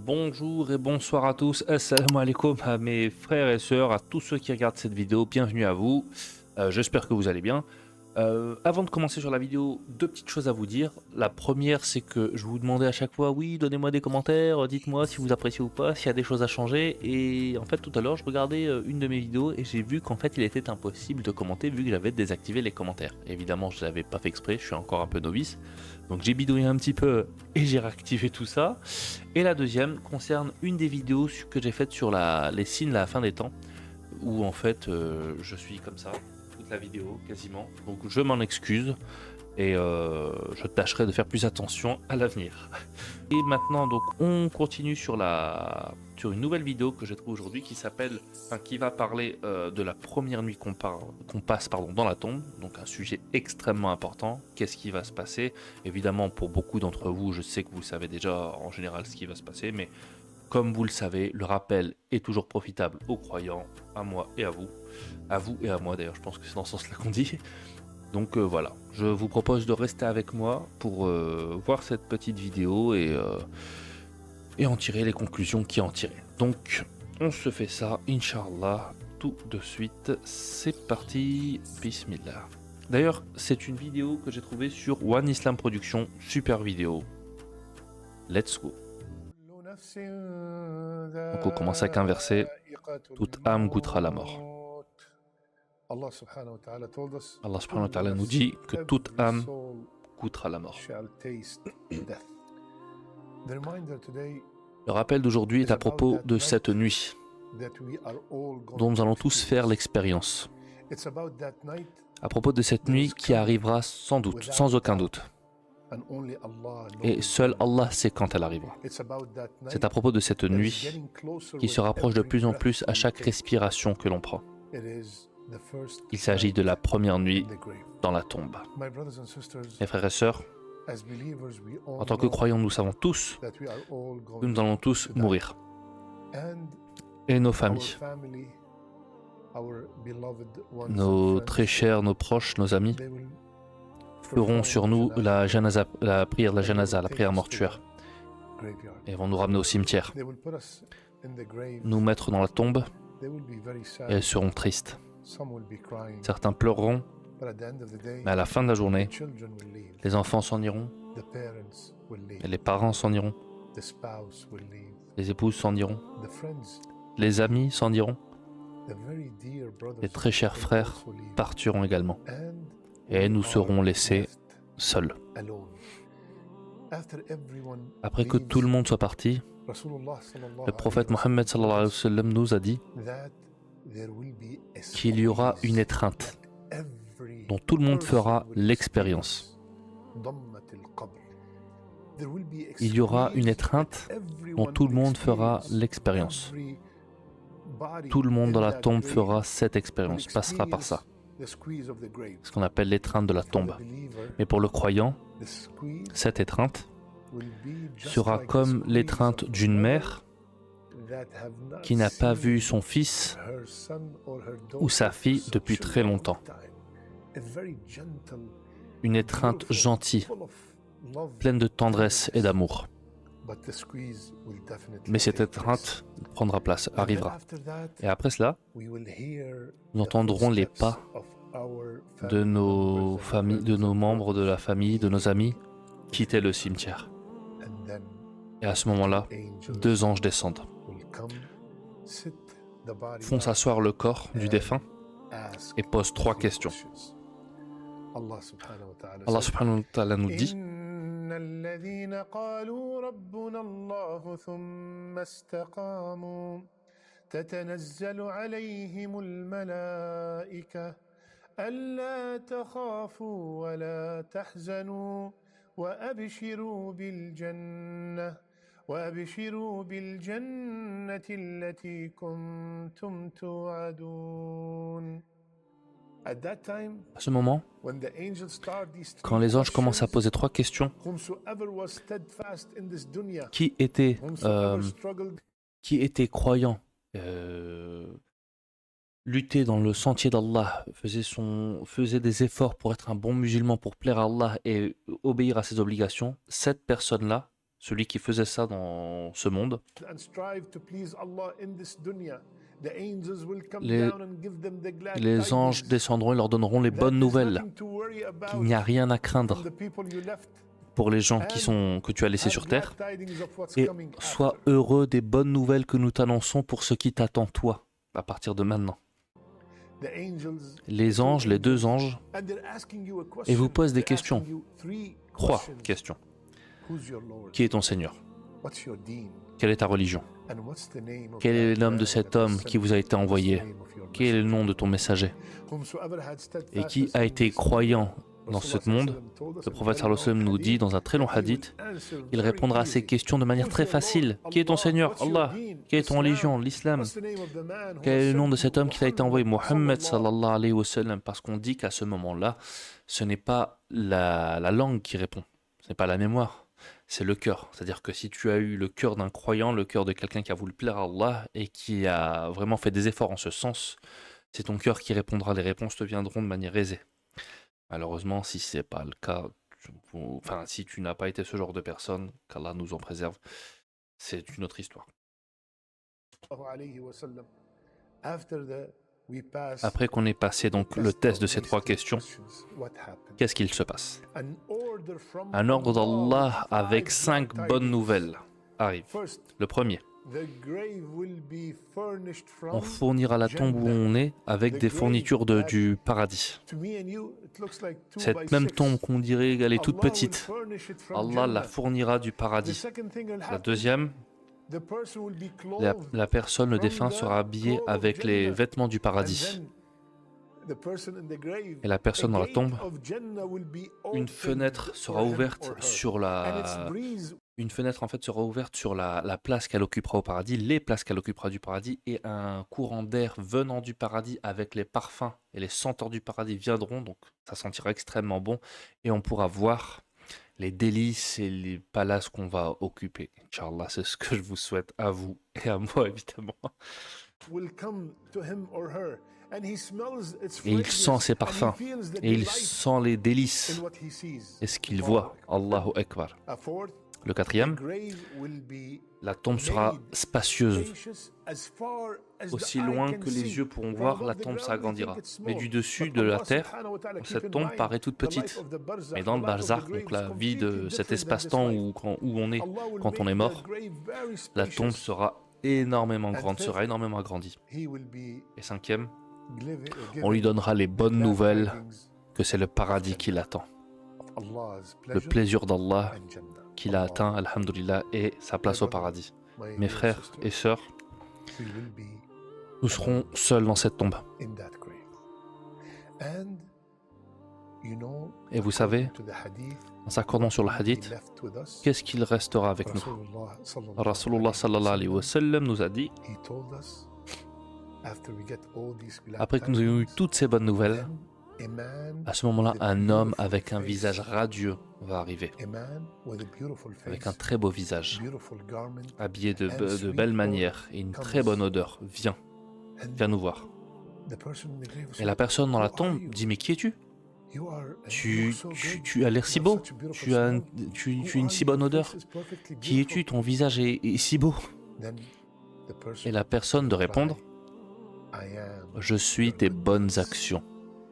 Bonjour et bonsoir à tous, assalamu alaikum à mes frères et sœurs, à tous ceux qui regardent cette vidéo, bienvenue à vous. J'espère que vous allez bien. Avant de commencer sur la vidéo, deux petites choses à vous dire. La première, c'est que je vous demandais à chaque fois, oui, donnez-moi des commentaires, dites-moi si vous appréciez ou pas, s'il y a des choses à changer. Et en fait, tout à l'heure, je regardais une de mes vidéos et j'ai vu qu'en fait, il était impossible de commenter vu que j'avais désactivé les commentaires. Évidemment, je ne l'avais pas fait exprès, je suis encore un peu novice. Donc j'ai bidouillé un petit peu et j'ai réactivé tout ça. Et la deuxième concerne une des vidéos que j'ai faites sur les signes de la fin des temps, où en fait, je suis comme ça la vidéo quasiment, donc je m'en excuse et je tâcherai de faire plus attention à l'avenir. Et maintenant donc on continue sur une nouvelle vidéo que j'ai trouvée aujourd'hui qui va parler de la première nuit qu'on passe dans la tombe, donc un sujet extrêmement important. Qu'est-ce qui va se passer? Évidemment pour beaucoup d'entre vous, je sais que vous savez déjà en général ce qui va se passer, mais comme vous le savez, le rappel est toujours profitable aux croyants, à moi et à vous et à moi d'ailleurs, je pense que c'est dans ce sens-là qu'on dit. Donc voilà, je vous propose de rester avec moi pour voir cette petite vidéo et en tirer les conclusions qui en tirent. Donc on se fait ça, Inch'Allah, tout de suite. C'est parti, Bismillah. D'ailleurs, c'est une vidéo que j'ai trouvée sur One Islam Production, super vidéo. Let's go. Donc on commence avec un verset, toute âme goûtera la mort. Allah subhanahu wa ta'ala nous dit que toute âme goûtera la mort. Le rappel d'aujourd'hui est à propos de cette nuit dont nous allons tous faire l'expérience. À propos de cette nuit qui arrivera sans doute, sans aucun doute. Et seul Allah sait quand elle arrivera. C'est à propos de cette nuit qui se rapproche de plus en plus à chaque respiration que l'on prend. Il s'agit de la première nuit dans la tombe. Mes frères et sœurs, en tant que croyants, nous savons tous que nous allons tous mourir. Et nos familles, nos très chers, nos proches, nos amis, feront sur nous la prière de la janaza, la prière mortuaire, et vont nous ramener au cimetière, nous mettre dans la tombe, et elles seront tristes. Certains pleureront, mais à la fin de la journée, les enfants s'en iront, et les parents s'en iront, les épouses s'en iront, les amis s'en iront, les très chers frères partiront également, et nous serons laissés seuls. Après que tout le monde soit parti, le prophète Mohammed sallallahu alayhi wa sallam nous a dit qu'il y aura une étreinte dont tout le monde fera l'expérience. Il y aura une étreinte dont tout le monde fera l'expérience. Tout le monde dans la tombe fera cette expérience, passera par ça. Ce qu'on appelle l'étreinte de la tombe. Mais pour le croyant, cette étreinte sera comme l'étreinte d'une mère qui n'a pas vu son fils ou sa fille depuis très longtemps. Une étreinte gentille, pleine de tendresse et d'amour. Mais cette étreinte prendra place, arrivera. Et après cela, nous entendrons les pas de nos familles, de nos membres de la famille, de nos amis, quitter le cimetière. Et à ce moment-là, deux anges descendent, font s'asseoir le corps du défunt et posent trois questions. Allah subhanahu wa ta'ala nous dit الذين قالوا ربنا الله ثم استقاموا تتنزل عليهم الملائكة ألا تخافوا ولا تحزنوا وأبشروا بالجنة التي كنتم توعدون. À ce moment, quand les anges commencent à poser trois questions, qui était croyant, luttait dans le sentier d'Allah, faisait des efforts pour être un bon musulman, pour plaire à Allah et obéir à ses obligations, cette personne-là celui qui faisait ça dans ce monde, and strive to please Allah in this dunya, the angels will come les, down and give them the glad les anges tidings descendront et leur donneront les that bonnes there's nouvelles, nothing to worry qu'il about n'y a rien à from craindre the people you left, pour les gens que tu as laissés have sur glad terre, tidings of what's et coming sois after. heureux des bonnes nouvelles que nous t'annonçons pour ce qui t'attend toi, à partir de maintenant. The angels, Les the two anges, les deux angels, anges, and they're asking you a et question. vous posent des They're questions. asking you three 3 questions. questions. Who's your Lord? Qui est ton Seigneur? What's your deen? Quelle est ta religion? And what's the name of Quel est that le nom de man cet that was homme sent qui vous a été to you? What's the envoyé? name of your Quel est le messenger? nom de ton messager? Whomsoever had Et qui a steadfastness in été this croyant dans Rasulullah ce monde? sallallahu told us Le in a prophète very sallallahu alayhi wa sallam long nous dit dans un très long that he will hadith, answer il very répondra à ces easy. questions de manière Who's très your Lord? facile. Qui est ton Allah. Seigneur? What's your Allah. deen? Quelle est ton Islam. religion? L'islam. What's the name of the man who Quel was est le nom sent de to cet you? homme qui t'a été envoyé? Mohammed sallallahu. sallallahu alayhi wa sallam. Parce qu'on dit qu'à ce moment-là, ce n'est pas la langue qui répond, ce n'est pas la mémoire, c'est le cœur. C'est-à-dire que si tu as eu le cœur d'un croyant, le cœur de quelqu'un qui a voulu plaire à Allah et qui a vraiment fait des efforts en ce sens, c'est ton cœur qui répondra. Les réponses te viendront de manière aisée. Malheureusement, si ce n'est pas le cas, enfin, si tu n'as pas été ce genre de personne, qu'Allah nous en préserve, c'est une autre histoire. Alayhi wa sallam. After that, we pass Après qu'on ait passé donc le test de ces 3 questions, what happened? qu'est-ce qu'il se passe? An order from Un ordre d'Allah Allah with avec 5 5 bonnes nouvelles arrive. First, Le premier, the grave will be furnished on from fournira la tombe où on est avec des fournitures du paradis. to me and you, it looks like 2 by Cette même 6. tombe qu'on dirait qu'elle est toute Allah will petite, furnish it from Allah la Jannah. fournira du The paradis. second thing will La happen, deuxième, the person will be la clothed personne, le from défunt, the sera habillé clothes of avec les Jannah. vêtements du And paradis. then the person in the grave, Et la personne a dans la gate tombe, of Jannah will be une opened fenêtre sera for him ouverte or her. sur And its la... breeze Une fenêtre en fait sera ouverte sur la place qu'elle occupera au paradis, les places qu'elle occupera du paradis, et un courant d'air venant du paradis avec les parfums et les senteurs du paradis viendront, donc ça sentira extrêmement bon, et on pourra voir les délices et les palaces qu'on va occuper. Inch'Allah, c'est ce que je vous souhaite à vous et à moi évidemment. will come to him or her, and he smells its Et il sent fragrance, ses and he parfums, feels the et il delight sent les délices, in what he sees. et ce qu'il Allahu voit. Akbar. Allahu Akbar. A fourth, Le the quatrième, grave will be la tombe sera spacieuse. spacious as far as Aussi the eye loin can que les see. yeux pourront From voir, above la the tombe ground, we s'agrandira. think it's Mais small, du dessus but de la Allah terre, subhanahu wa ta'ala, keep cette in tombe mind, paraît toute the life petite. of the barzakh, Mais dans le the life of the barzakh, grave donc is la vie de completely cet different than espace-temps this life. où on est Allah will quand on make est the mort, grave very la tombe spacious. sera énormément And grande, fifth, sera énormément agrandie. he will be Et cinquième, given on lui donnera les the bonnes glad nouvelles tidings que c'est le of paradis Jannah, qui l'attend. of Allah's Le pleasure plaisir d'Allah and Jannah. qu'il a Allah. atteint, alhamdulillah, et sa place au paradis. My Mes dear frères sisters, et sœurs, we will be nous serons seuls dans cette tombe. in that grave. And you know, Et vous savez, according to the hadith, en s'accordant sur le what hadith, he left with us, qu'est-ce qu'il restera avec nous? Rasulullah sallallahu Rasulullah sallallahu alayhi wa sallam nous a dit, he told us, after we get all these glad après que nous ayons eu tidings, toutes ces bonnes nouvelles, then a man, à ce moment-là, with a un homme beautiful avec un face, visage radieux va arriver, a man with a beautiful avec face, un très beau visage, beautiful garment, habillé de and sweet belle odor manière et une très bonne odeur. Viens and nous voir. the person in the grave Et said, la personne dans la "Who are tombe you? dit, mais qui es-tu? You are, Tu, look so tu, good. tu as l'air si You have beau, such a beautiful tu as, smile. tu Who as une are si you? bonne Your odeur. face is perfectly Qui beautiful." es-tu? Ton visage est si beau. Then the person Et la personne de will répondre, reply, "I am je suis tes bonnes actions.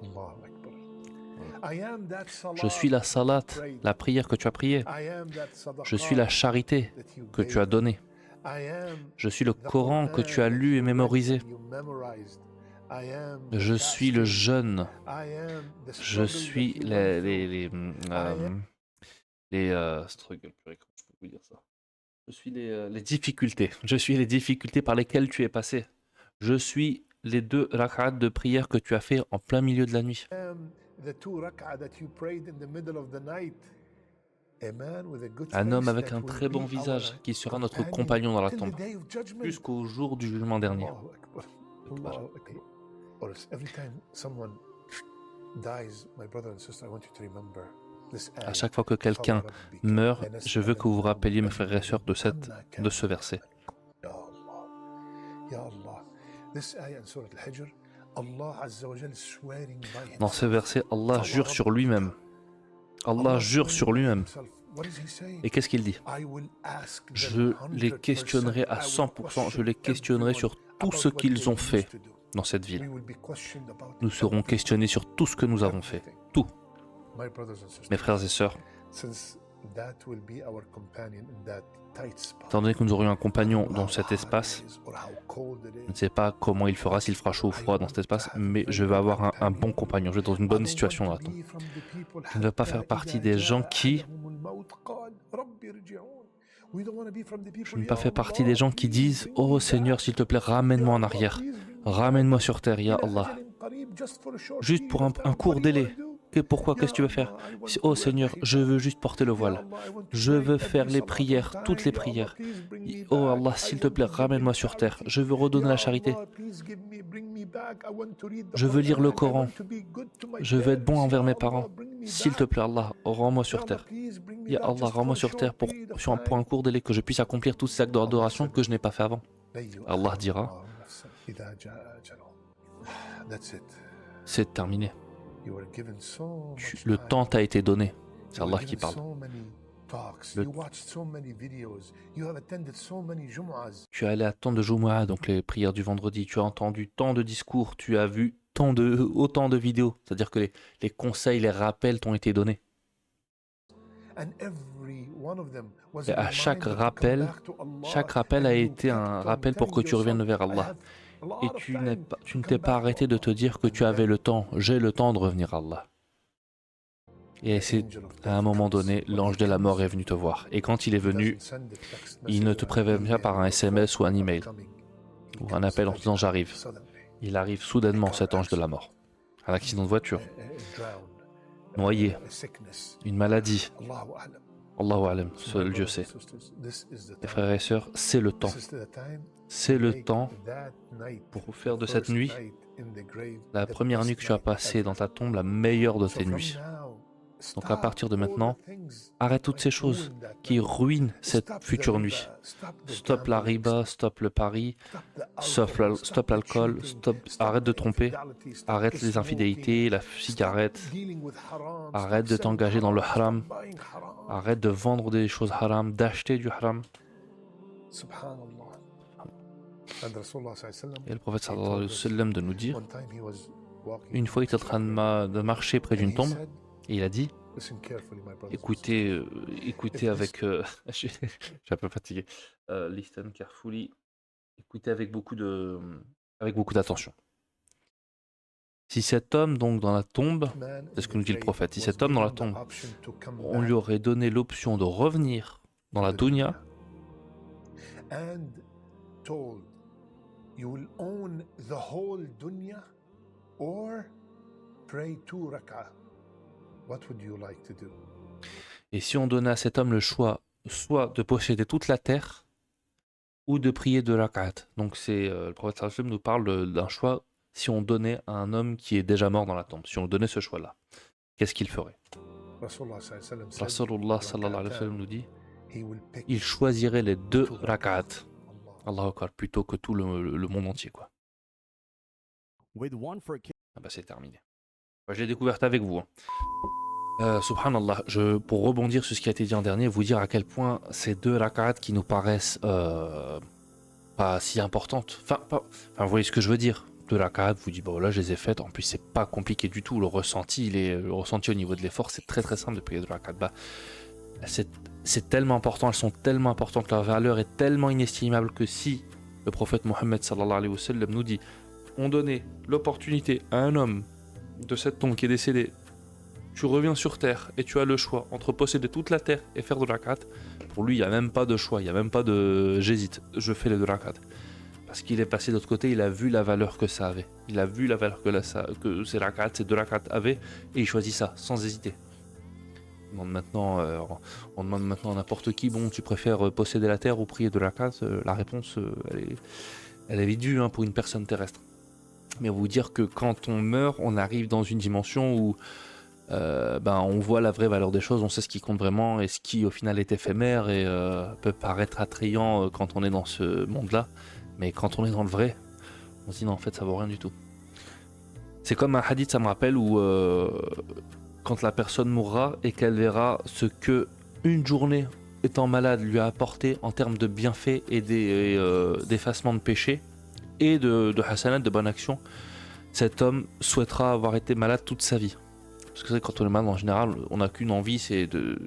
Allahu Akbar. I am that Je suis la salat, la prière que tu as priée. I am that sadaqah Je suis la charité that you que tu as gave. donnée. I am Je suis le the Coran que tu as Quran lu et that you mémorisé. read and you memorized. I am the Je suis le fasting. jeûne. I am the Je struggle suis that you les, went through. struggles, purée, comment je peux vous dire ça? Je suis les difficultés. Je suis les difficultés par lesquelles tu es passé. Je suis les 2 rak'at de prière que tu as fait en plein milieu de la nuit. I am the 2 rak'ah that you prayed in the middle of the night. A man with a good Un homme face avec that un will très bon be visage our qui sera notre companion compagnon dans la till the tombe day of judgment. jusqu'au jour du jugement dernier. Allahu Akbar. Allahu Akbar. Or else every time someone dies, my brother and sister, I want you to remember this ayah. À chaque fois que quelqu'un meurt, je veux que vous vous rappeliez, mes frères et sœurs, de ce verset. Ya Allah. Ya Allah. This ayah in Surah Al-Hijr, Allah Azza wa Jal is swearing by Dans himself. ce verset, Allah jure sur lui-même. Allah jure sur lui-même. Et qu'est-ce qu'il dit? Je les questionnerai à 100%, je les questionnerai sur tout ce qu'ils ont fait dans cette ville. Nous serons questionnés sur tout ce que nous avons fait. Tout. Mes frères et sœurs, étant donné que nous aurions un compagnon dans cet espace, je ne sais pas comment il fera, s'il fera chaud ou froid dans cet espace, mais je vais avoir un bon compagnon, je vais être dans une bonne situation là. Je ne veux pas faire partie des gens qui... Je ne veux pas faire partie des gens qui disent « Oh Seigneur, s'il te plaît, ramène-moi en arrière. Ramène-moi sur terre, Ya Allah. » Juste pour un court délai. Pourquoi? Qu'est-ce que tu veux faire? Oh Seigneur, je veux juste porter le voile. Je veux faire les prières, toutes les prières. Oh Allah, s'il te plaît, ramène-moi sur terre. Je veux redonner la charité. Je veux lire le Coran. Je veux être bon envers mes parents. S'il te plaît, Allah, rends-moi sur terre. Ya Allah, rends-moi sur terre pour un court délai, que je puisse accomplir tous ces actes d'adoration que je n'ai pas fait avant. Allah dira, c'est terminé. Le temps t'a été donné. C'est Allah qui parle. Tu es allé à tant de Jumu'ah, donc les prières du vendredi. Tu as entendu tant de discours. Tu as vu autant de vidéos. C'est-à-dire que les conseils, les rappels t'ont été donnés. Et à chaque rappel a été un rappel pour que tu reviennes vers Allah. Et tu ne t'es pas arrêté de te dire que tu avais le temps. J'ai le temps de revenir à Allah. Et c'est à un moment donné, l'ange de la mort est venu te voir. Et quand il est venu, il ne te prévient pas par un SMS ou un email ou un appel en te disant j'arrive. Il arrive soudainement, cet ange de la mort. Un accident de voiture, noyé, une maladie. Allahu alam, seul Dieu sait. Mes frères et sœurs, c'est le temps. C'est le temps pour faire de cette nuit, la première nuit que tu as passée dans ta tombe, la meilleure de tes nuits. Donc à partir de maintenant, arrête toutes ces choses qui ruinent cette future nuit. Stop la riba, stop le pari, stop l'alcool, arrête de tromper, arrête les infidélités, la cigarette, arrête de t'engager dans le haram, arrête de vendre des choses haram, d'acheter du haram. Et le prophète sallallahu alayhi wa sallam de nous dire, une fois il était en train de marcher près d'une tombe, et il a dit, écoutez avec... je suis un peu fatigué. Listen carefully. Écoutez avec beaucoup d'attention. Si cet homme, donc dans la tombe, c'est ce que nous dit le prophète, si cet homme dans la tombe, on lui aurait donné l'option de revenir dans la dunya, you will own the whole dunya or pray 2 rak'ah. What would you like to do? Et si on donnait à cet homme le choix, soit de posséder toute la terre ou de prier 2 rak'at. Donc c'est le prophète sallallahu alayhi wa sallam nous parle d'un choix si on donnait à un homme qui est déjà mort dans la tombe. Si on donnait ce choix-là, qu'est-ce qu'il ferait? Rasulullah sallallahu alayhi wa sallam nous dit, il choisirait les 2 rak'at. Allahu Akbar, plutôt que tout le monde entier, quoi. Ah bah c'est terminé. Je l'ai découverte avec vous. Subhanallah, pour rebondir sur ce qui a été dit en dernier, vous dire à quel point ces 2 rak'at qui nous paraissent pas si importantes. Enfin, vous voyez ce que je veux dire. 2 rak'at, vous dites, bon là je les ai faites, en plus c'est pas compliqué du tout, le ressenti au niveau de l'effort, c'est très très simple de prier 2 rak'at. Bah, c'est tellement important, elles sont tellement importantes, leur valeur est tellement inestimable que si le prophète Mohammed sallallahu alayhi wa sallam nous dit, on donnait l'opportunité à un homme de cette tombe qui est décédé, tu reviens sur terre et tu as le choix entre posséder toute la terre et faire 2 rak'at, pour lui il n'y a même pas de choix, il n'y a même pas de j'hésite, je fais les 2 rak'at. Parce qu'il est passé de l'autre côté, il a vu la valeur que ça avait, il a vu la valeur que ces 2 rak'at avaient, et il choisit ça sans hésiter. On demande maintenant à n'importe qui, bon, tu préfères posséder la terre ou prier 2 rak'at? La réponse, elle est vite vue pour une personne terrestre. Mais vous dire que quand on meurt, on arrive dans une dimension où on voit la vraie valeur des choses, on sait ce qui compte vraiment et ce qui au final est éphémère et peut paraître attrayant quand on est dans ce monde-là. Mais quand on est dans le vrai, on se dit non, en fait ça vaut rien du tout. C'est comme un hadith, ça me rappelle, où quand la personne mourra et qu'elle verra ce que une journée étant malade lui a apporté en termes de bienfaits et d'effacement de péché et de hasanat, de bonnes actions, cet homme souhaitera avoir été malade toute sa vie. Parce que c'est quand on est malade en général, on n'a qu'une envie, c'est de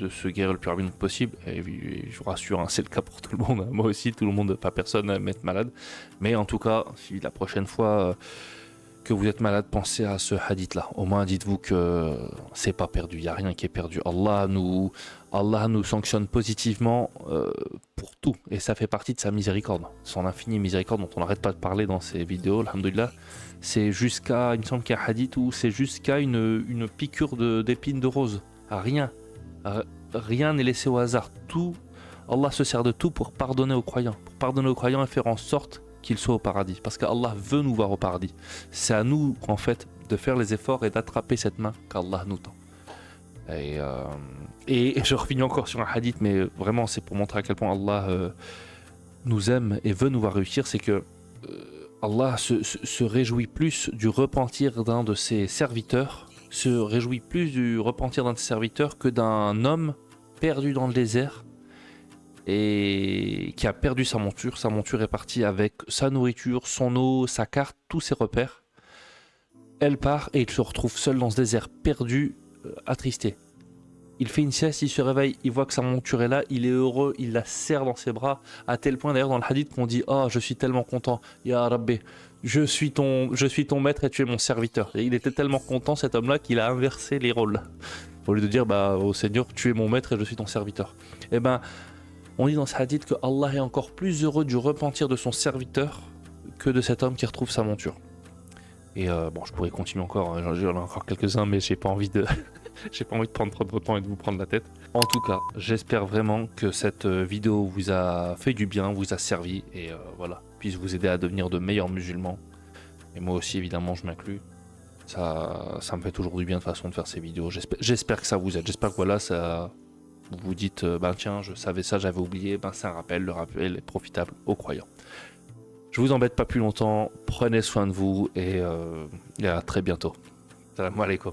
se guérir le plus rapidement possible. Et je vous rassure, hein, c'est le cas pour tout le monde. Hein. Moi aussi, tout le monde, pas personne à m'être malade. Mais en tout cas, si la prochaine fois que vous êtes malade, pensez à ce hadith-là. Au moins, dites-vous que c'est pas perdu. Il n'y a rien qui est perdu. Allah nous sanctionne positivement pour tout. Et ça fait partie de sa miséricorde. Son infinie miséricorde dont on n'arrête pas de parler dans ces vidéos, alhamdoulilah. C'est jusqu'à, il me semble qu'il y a un hadith où c'est jusqu'à une piqûre d'épines de rose. Rien. Rien n'est laissé au hasard. Tout, Allah se sert de tout pour pardonner aux croyants. Pour pardonner aux croyants et faire en sorte qu'ils soient au paradis. Parce qu'Allah veut nous voir au paradis. C'est à nous, en fait, de faire les efforts et d'attraper cette main qu'Allah nous tend. Et je reviens encore sur un hadith, mais vraiment, c'est pour montrer à quel point Allah nous aime et veut nous voir réussir. C'est que Allah se réjouit plus du repentir d'un de ses serviteurs, se réjouit plus du repentir d'un de ses serviteurs que d'un homme perdu dans le désert et qui a perdu sa monture. Sa monture est partie avec sa nourriture, son eau, sa carte, tous ses repères. Elle part et il se retrouve seul dans ce désert, perdu, attristé. Il fait une sieste, il se réveille, il voit que sa monture est là, il est heureux, il la serre dans ses bras, à tel point d'ailleurs dans le hadith qu'on dit « Oh, je suis tellement content, Ya Rabbi, je suis ton maître et tu es mon serviteur. » Et il était tellement content cet homme-là qu'il a inversé les rôles. Au lieu de dire « Au Seigneur, tu es mon maître et je suis ton serviteur. » Eh ben, on dit dans ce hadith que Allah est encore plus heureux du repentir de son serviteur que de cet homme qui retrouve sa monture. Et bon, je pourrais continuer encore, hein, j'en ai encore quelques-uns, mais j'ai pas envie de... J'ai pas envie de prendre trop de votre temps et de vous prendre la tête. En tout cas, j'espère vraiment que cette vidéo vous a fait du bien, vous a servi et voilà, puisse vous aider à devenir de meilleurs musulmans. Et moi aussi, évidemment, je m'inclus. Ça me fait toujours du bien de façon de faire ces vidéos. J'espère que ça vous aide. J'espère que voilà, ça vous vous dites, tiens, je savais ça, j'avais oublié. C'est un rappel, le rappel est profitable aux croyants. Je vous embête pas plus longtemps. Prenez soin de vous et à très bientôt. Salam alaikum.